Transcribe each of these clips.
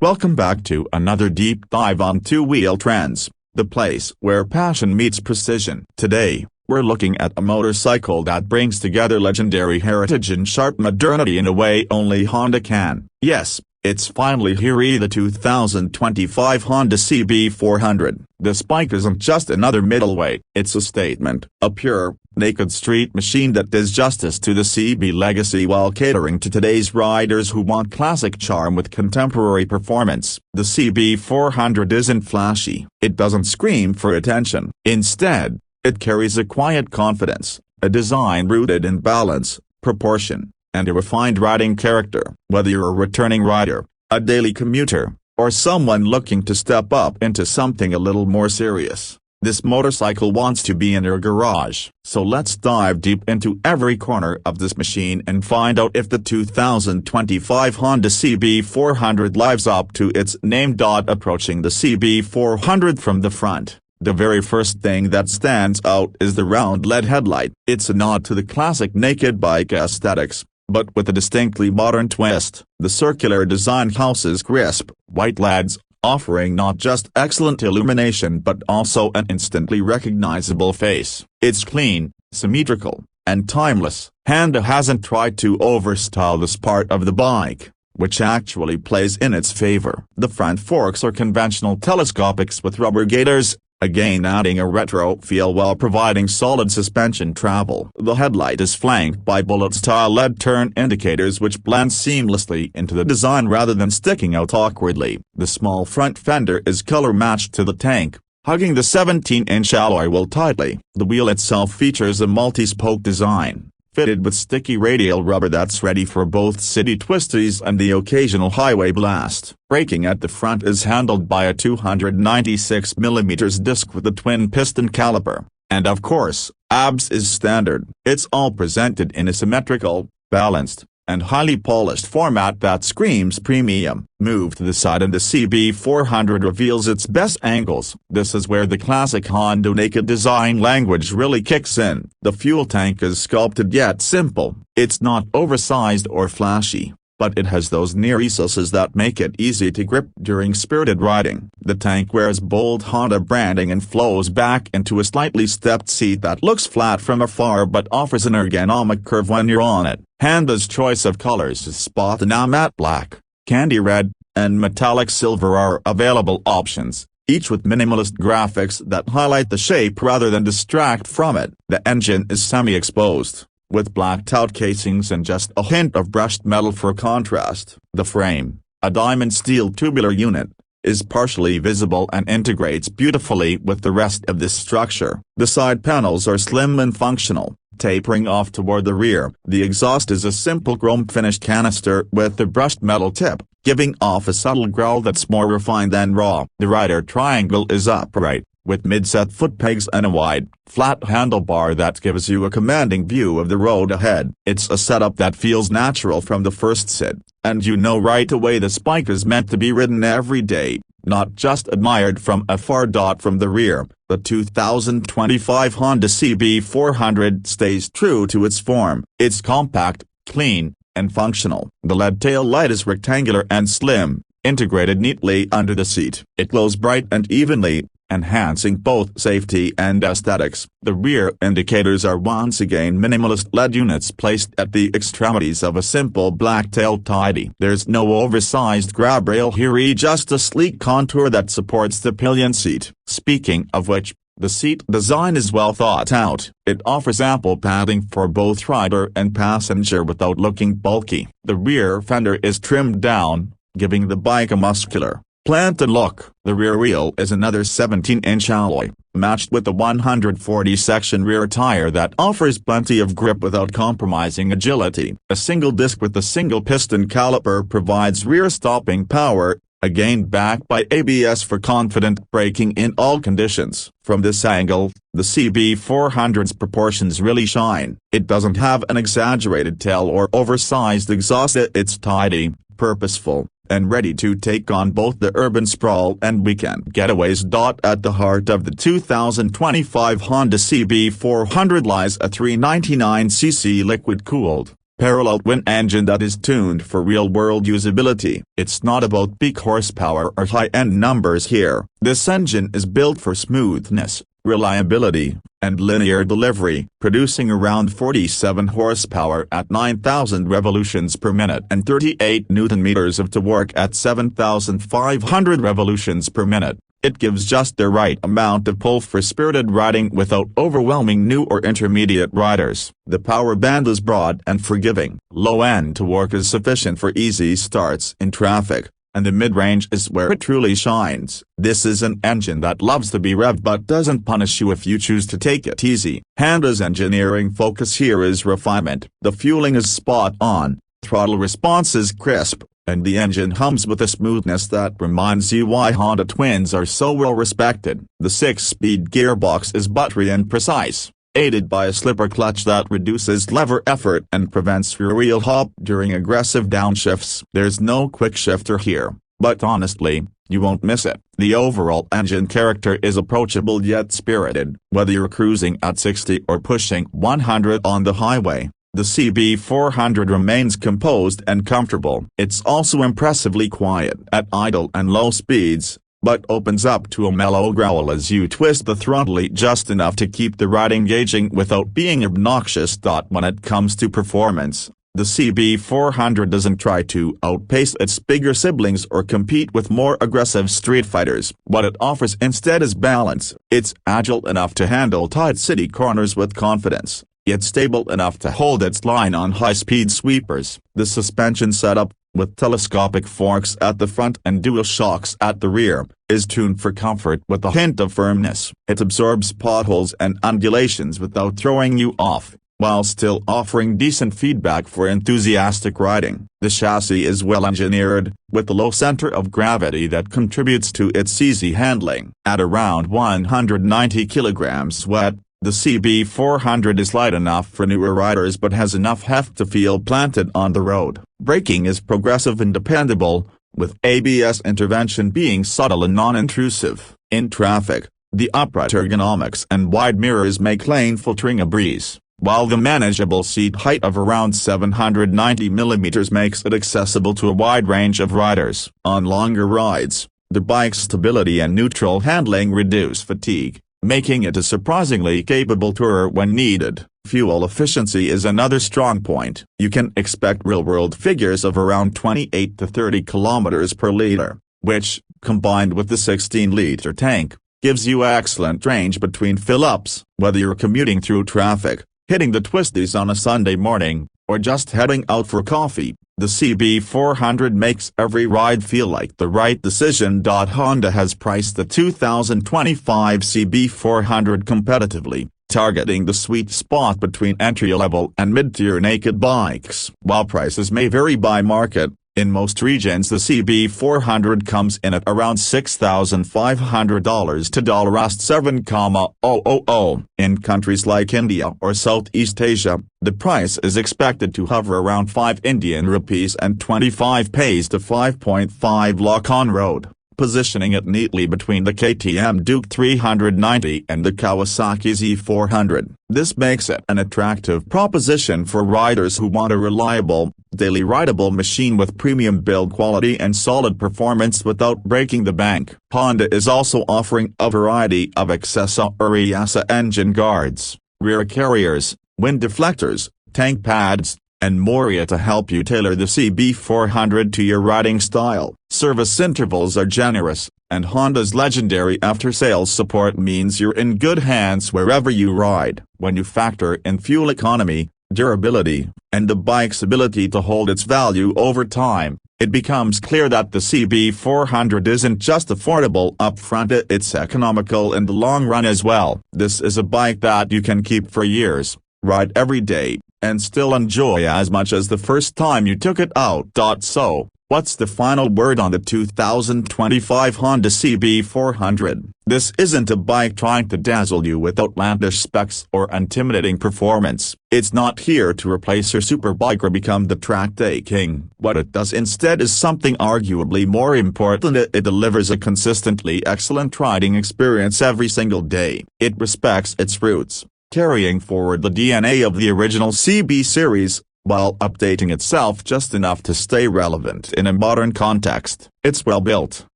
Welcome back to another deep dive on two-wheel trends, the place where passion meets precision. Today, we're looking at a motorcycle that brings together legendary heritage and sharp modernity in a way only Honda can. Yes, it's finally here, the 2025 Honda CB400. This bike isn't just another middleweight, it's a statement, a pure, naked street machine that does justice to the CB legacy while catering to today's riders who want classic charm with contemporary performance. The CB400 isn't flashy, it doesn't scream for attention. Instead, it carries a quiet confidence, a design rooted in balance, proportion, and a refined riding character. Whether you're a returning rider, a daily commuter, or someone looking to step up into something a little more serious, this motorcycle wants to be in your garage. So let's dive deep into every corner of this machine and find out if the 2025 Honda CB400 lives up to its name. Approaching the CB400 from the front, the very first thing that stands out is the round LED headlight. It's a nod to the classic naked bike aesthetics, but with a distinctly modern twist. The circular design houses crisp, white LEDs, offering not just excellent illumination but also an instantly recognizable face. It's clean, symmetrical, and timeless. Honda hasn't tried to overstyle this part of the bike, which actually plays in its favor. The front forks are conventional telescopics with rubber gaiters, again adding a retro feel while providing solid suspension travel. The headlight is flanked by bullet-style LED turn indicators which blend seamlessly into the design rather than sticking out awkwardly. The small front fender is color-matched to the tank, hugging the 17-inch alloy wheel tightly. The wheel itself features a multi-spoke design, fitted with sticky radial rubber that's ready for both city twisties and the occasional highway blast. Braking at the front is handled by a 296mm disc with a twin-piston caliper, and of course, ABS is standard. It's all presented in a symmetrical, balanced, and highly polished format that screams premium. Move to the side and the CB400 reveals its best angles. This is where the classic Honda naked design language really kicks in. The fuel tank is sculpted yet simple. It's not oversized or flashy, but it has those near recesses that make it easy to grip during spirited riding. The tank wears bold Honda branding and flows back into a slightly stepped seat that looks flat from afar but offers an ergonomic curve when you're on it. Honda's choice of colors is spot and matte black, candy red, and metallic silver are available options, each with minimalist graphics that highlight the shape rather than distract from it. The engine is semi-exposed, with blacked-out casings and just a hint of brushed metal for contrast. The frame, a diamond steel tubular unit, is partially visible and integrates beautifully with the rest of this structure. The side panels are slim and functional, tapering off toward the rear. The exhaust is a simple chrome-finished canister with a brushed metal tip, giving off a subtle growl that's more refined than raw. The rider triangle is upright, with mid-set foot pegs and a wide, flat handlebar that gives you a commanding view of the road ahead. It's a setup that feels natural from the first sit, and you know right away this bike is meant to be ridden every day, not just admired from afar. From the rear, the 2025 Honda CB400 stays true to its form. It's compact, clean, and functional. The LED tail light is rectangular and slim, integrated neatly under the seat. It glows bright and evenly, enhancing both safety and aesthetics. The rear indicators are once again minimalist LED units placed at the extremities of a simple black tail tidy. There's no oversized grab rail here, just a sleek contour that supports the pillion seat. Speaking of which, the seat design is well thought out. It offers ample padding for both rider and passenger without looking bulky. The rear fender is trimmed down, giving the bike a muscular, planted look. The rear wheel is another 17-inch alloy, matched with a 140-section rear tire that offers plenty of grip without compromising agility. A single disc with a single piston caliper provides rear stopping power, again backed by ABS for confident braking in all conditions. From this angle, the CB400's proportions really shine. It doesn't have an exaggerated tail or oversized exhaust. It's tidy, purposeful, and ready to take on both the urban sprawl and weekend getaways. At the heart of the 2025 Honda CB400 lies a 399cc liquid-cooled, parallel twin engine that is tuned for real-world usability. It's not about peak horsepower or high-end numbers here. This engine is built for smoothness, reliability, and linear delivery, producing around 47 horsepower at 9,000 revolutions per minute and 38 Nm of torque at 7,500 revolutions per minute. It gives just the right amount of pull for spirited riding without overwhelming new or intermediate riders. The power band is broad and forgiving. Low-end torque is sufficient for easy starts in traffic, and the mid-range is where it truly shines. This is an engine that loves to be revved but doesn't punish you if you choose to take it easy. Honda's engineering focus here is refinement. The fueling is spot on, throttle response is crisp, and the engine hums with a smoothness that reminds you why Honda twins are so well respected. The 6-speed gearbox is buttery and precise, aided by a slipper clutch that reduces lever effort and prevents rear wheel hop during aggressive downshifts. There's no quick shifter here, but honestly, you won't miss it. The overall engine character is approachable yet spirited, whether you're cruising at 60 or pushing 100 on the highway. The CB400 remains composed and comfortable. It's also impressively quiet at idle and low speeds, but opens up to a mellow growl as you twist the throttle just enough to keep the ride engaging without being obnoxious. When it comes to performance, the CB400 doesn't try to outpace its bigger siblings or compete with more aggressive street fighters. What it offers instead is balance. It's agile enough to handle tight city corners with confidence, yet stable enough to hold its line on high-speed sweepers. The suspension setup, with telescopic forks at the front and dual shocks at the rear, is tuned for comfort with a hint of firmness. It absorbs potholes and undulations without throwing you off, while still offering decent feedback for enthusiastic riding. The chassis is well engineered, with a low center of gravity that contributes to its easy handling. At around 190 kilograms weight, the CB400 is light enough for newer riders but has enough heft to feel planted on the road. Braking is progressive and dependable, with ABS intervention being subtle and non-intrusive. In traffic, the upright ergonomics and wide mirrors make lane filtering a breeze, while the manageable seat height of around 790 mm makes it accessible to a wide range of riders. On longer rides, the bike's stability and neutral handling reduce fatigue, making it a surprisingly capable tourer when needed. Fuel efficiency is another strong point. You can expect real-world figures of around 28 to 30 km per liter, which, combined with the 16-liter tank, gives you excellent range between fill-ups. Whether you're commuting through traffic, hitting the twisties on a Sunday morning, or just heading out for coffee, the CB400 makes every ride feel like the right decision. Honda has priced the 2025 CB400 competitively, targeting the sweet spot between entry-level and mid-tier naked bikes. While prices may vary by market, in most regions the CB400 comes in at around $6,500 to $7,000. In countries like India or Southeast Asia, the price is expected to hover around 5 Indian rupees and 25 paise to 5.5 lakh on road, positioning it neatly between the KTM Duke 390 and the Kawasaki Z400. This makes it an attractive proposition for riders who want a reliable, daily rideable machine with premium build quality and solid performance without breaking the bank. Honda is also offering a variety of accessories: engine guards, rear carriers, wind deflectors, tank pads, and more to help you tailor the CB400 to your riding style. Service intervals are generous, and Honda's legendary after-sales support means you're in good hands wherever you ride. When you factor in fuel economy, durability, and the bike's ability to hold its value over time, it becomes clear that the CB400 isn't just affordable upfront, it's economical in the long run as well. This is a bike that you can keep for years, ride every day, and still enjoy as much as the first time you took it out. So, what's the final word on the 2025 Honda CB400? This isn't a bike trying to dazzle you with outlandish specs or intimidating performance. It's not here to replace your superbike or become the track day king. What it does instead is something arguably more important. It delivers a consistently excellent riding experience every single day. It respects its roots, carrying forward the DNA of the original CB series, while updating itself just enough to stay relevant in a modern context. It's well built,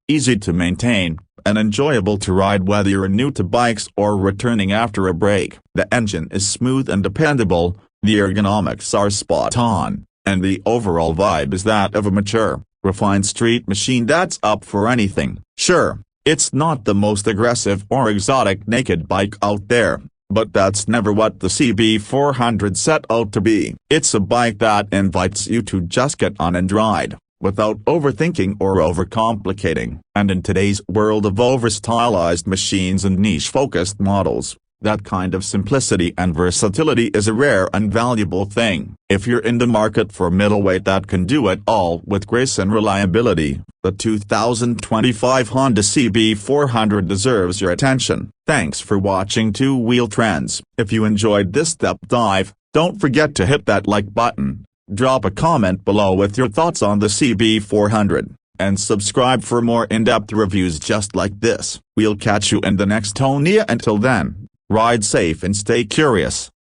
easy to maintain, and enjoyable to ride whether you're new to bikes or returning after a break. The engine is smooth and dependable, the ergonomics are spot on, and the overall vibe is that of a mature, refined street machine that's up for anything. Sure, it's not the most aggressive or exotic naked bike out there, but that's never what the CB400 set out to be. It's a bike that invites you to just get on and ride, without overthinking or overcomplicating. And in today's world of over-stylized machines and niche-focused models, that kind of simplicity and versatility is a rare and valuable thing. If you're in the market for middleweight that can do it all with grace and reliability, the 2025 Honda CB400 deserves your attention. Thanks for watching Two Wheel Trends. If you enjoyed this deep dive, don't forget to hit that like button, drop a comment below with your thoughts on the CB400, and subscribe for more in-depth reviews just like this. We'll catch you in the next Tonia. Until then, ride safe and stay curious.